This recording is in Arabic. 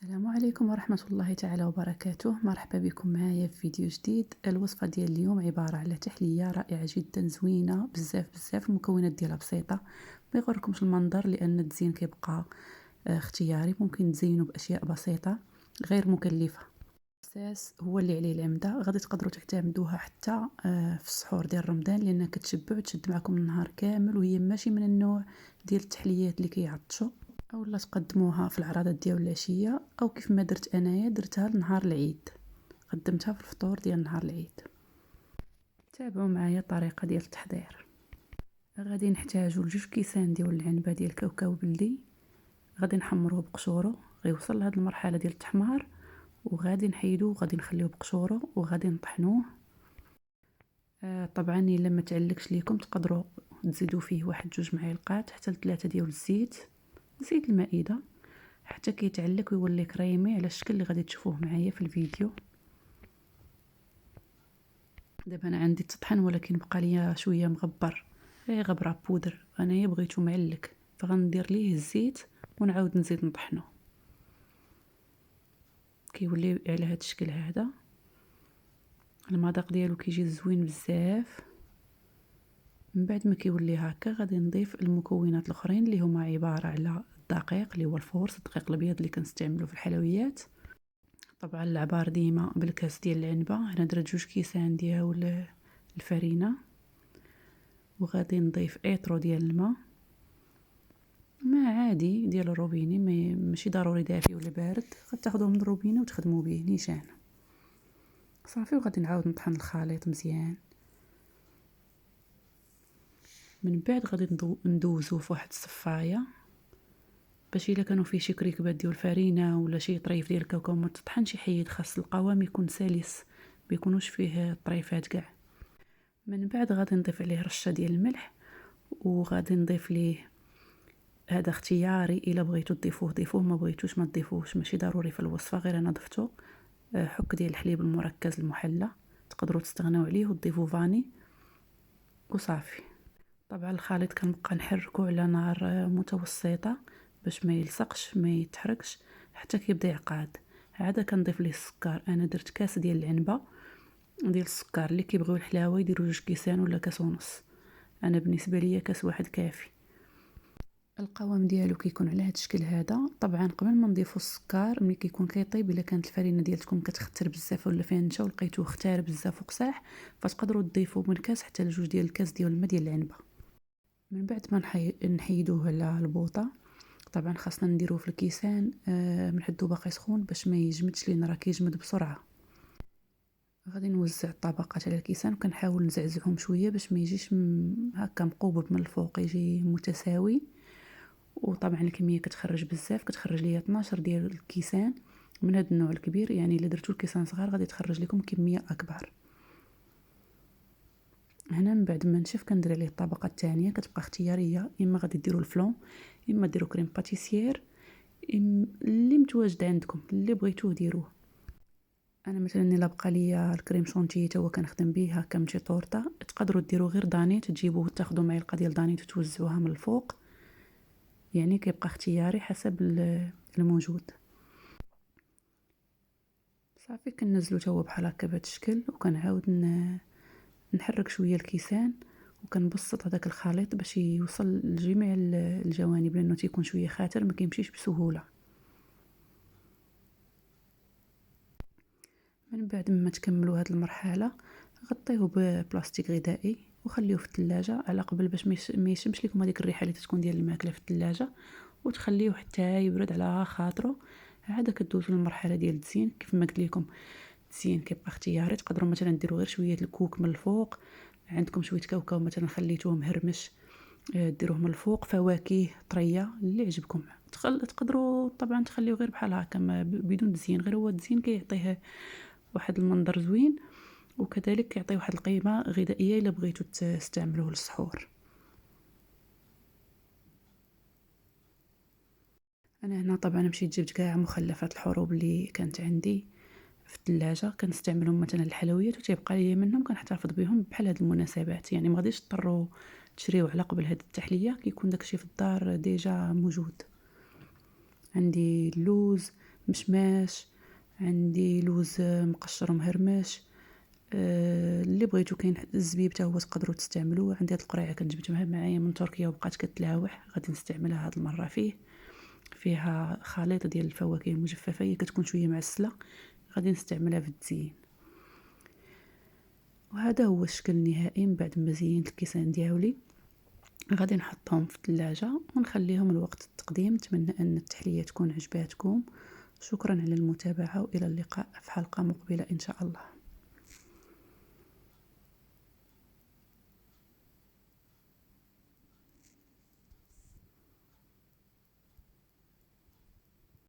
السلام عليكم ورحمة الله تعالى وبركاته. مرحبا بكم معايا في فيديو جديد. الوصفة ديال اليوم عبارة على تحلية رائعة جدا، زوينة بزاف. المكونات ديالها بسيطة، ما يغركمش المنظر لان التزيين كيبقى اختياري. ممكن تزينوا باشياء بسيطة غير مكلفة. الاساس هو اللي عليه العمدة. غادي تقدروا تعتمدوها حتى في السحور ديال رمضان، لانها كتشبع وتشد معكم النهار كامل، وهي ماشي من النوع ديال التحليات اللي كيعطشوا. اولا تقدموها في العراضات ديال العشيه، او كيف ما درت انايا درتها لنهار العيد، قدمتها في الفطور ديال نهار العيد. تابعوا معايا الطريقه ديال التحضير. غادي نحتاجوا لجوج كيسان ديال العنبه ديال الكاوكاو بلدي. غادي نحمروه بقشورو، غيوصل لهاد المرحله ديال التحمار وغادي نحيدوه وغادي نخليوه بقشورو وغادي نطحنوه. طبعا الا ما تعلقش ليكم تقدروا تزيدوا فيه واحد 2 معالق حتى ل3 ديال الزيت، زيت المائده، حتى كيتعلق ويولي كريمي على الشكل اللي غادي تشوفوه معايا في الفيديو. دابا انا عندي تطحن ولكن بقى ليا شويه مغبر، غير غبره بودر، انايا بغيتو معلق فغندير ليه الزيت ونعاود نزيد نطحنه. كيولي على هذا الشكل هذا. المذاق ديالو كيجي زوين بزاف. من بعد ما كيولي هكا غادي نضيف المكونات الاخرين اللي هما عباره على الدقيق اللي هو الفورس، الدقيق الابيض اللي كنستعملو في الحلويات. طبعا العبار ديما بالكاس ديال العنبه. هنا درت 2 كيسان ديال الفرينه، وغادي نضيف ايطرو ديال الماء، ماء عادي ديال الروبيني، ماشي ضروري دافي ولا بارد، غتاخدوه من الروبينه وتخدموا به نيشان صافي. وغادي نعاود نطحن الخليط مزيان. من بعد غادي ندوزو في واحد الصفايه باش الا كانوا فيه شي كريكبات ديال الفرينه ولا شي طريف ديال الكاوكاو ما تطحنش يحيد، خاص القوام يكون سلس بيكونوش فيه طريفات كاع. من بعد غادي نضيف عليه رشه ديال الملح، وغادي نضيف ليه، هذا اختياري، الا بغيتو تضيفوه ضيفوه، ما بغيتوش ما تضيفوش، ماشي ضروري في الوصفه، غير انا ضفتو. حك ديال الحليب المركز المحلى، تقدروا تستغناو عليه وتضيفوا فاني وصافي. طبعا الخليط كنبقى نحركو على نار متوسطه باش ما يلصقش ما يتحركش حتى كيبدا يعقاد. عاده كنضيف ليه السكر. انا درت كاس ديال العنبه ديال السكر، اللي كيبغيو الحلاوه يديروا 2 كيسان ولا كاس ونص، انا بالنسبه ليا كاس واحد كافي. القوام ديالو كيكون على هذا الشكل هذا. طبعا قبل ما نضيفوا السكر ملي كيكون كيطيب، الا كانت الفرينه ديالتكم كتختر بزاف ولا فيها نشا ولقيتوه اختار بزاف وقصاح، فتقدروا تضيفوا من كاس حتى ل2 ديال الكاس ديال الماء ديال العنبه. من بعد ما نحيدوه على البوطه. طبعا خاصنا نديروه في الكيسان نحدو باقي سخون باش ما يجمدش، لان راه كيجمد بسرعه. غادي نوزع الطبقات على الكيسان وكنحاول نزعزعهم شويه باش ما يجيش هكا مقوبب من الفوق، يجي متساوي. وطبعا الكميه كتخرج بزاف، كتخرج ليا 12 ديال الكيسان من هذا النوع الكبير، يعني الا درتو الكيسان صغار غادي تخرج لكم كميه اكبر. هنا من بعد ما نشف كندير عليه الطبقه الثانيه، كتبقى اختياريه، اما غادي ديروا الفلون، اما ديروا كريم باتيسير، اللي متواجد عندكم اللي بغيتوه ديروه. انا مثلا الا بقى ليا الكريم شونتيي تا هو كنخدم به هكا من شي طورطه، تقدروا ديروا غير دانيت، تجيبوه تاخذوا معلقه ديال دانيت وتوزعوها من الفوق، يعني كيبقى اختياري حسب الموجود. صافي كنزلو تا هو بحال هكا بهذا الشكل، وكنعاود نحرك شويه الكيسان وكنبسط هذاك الخليط باش يوصل لجميع الجوانب، لانه تيكون شويه خاتر ما كيمشيش بسهوله. من بعد ما تكملوا هذه المرحله غطيوه ببلاستيك غذائي وخليوه في الثلاجه على قبل باش ما يشمش لكم هذيك الريحه اللي تكون ديال الماكله في الثلاجه، وتخليوه حتى يبرد على خاطره. عاد كدوزوا للمرحله ديال التزيين. كيف ما قلت لكم التزيين كيبقى اختياري، تقدروا مثلا ديروا غير شويه الكوك من الفوق، عندكم شويه كاوكاو مثلا خليتوه مهرمش ديروه من الفوق، فواكه طريه اللي عجبكم. تقدروا طبعا تخليوه غير بحال هكا بدون تزيين، غير هو التزيين كيعطيه واحد المنظر زوين، وكذلك كيعطي واحد القيمه غذائيه الا بغيتو تستعملوه للسحور. انا هنا طبعا مشيت جبت كاع مخلفات الحروب اللي كانت عندي في الثلاجه، كنستعملهم مثلا الحلويات وتيبقى لي منهم، كنحتفظ بهم بحال هاد المناسبات، يعني ما غاديش تضطروا تشريو على قبل هاد التحليه، كيكون داكشي في الدار ديجا موجود. عندي اللوز مشماش، عندي لوز مقشر ومهرمش. اللي بغيتو كاين الزبيب حتى هو تقدروا تستعملوه. عندي هاد القريعه كنت جبتها معايا من تركيا وبقات كتلاوح، غادي نستعملها هاد المره فيها خليط ديال الفواكه المجففه، هي كتكون شويه معسله، غادي نستعملها في التزيين. وهذا هو الشكل النهائي من بعد ما زينت الكيسان ديالي. غادي نحطهم في الثلاجه ونخليهم لوقت التقديم. نتمنى ان التحليه تكون عجباتكم. شكرا على المتابعه والى اللقاء في حلقه مقبله ان شاء الله.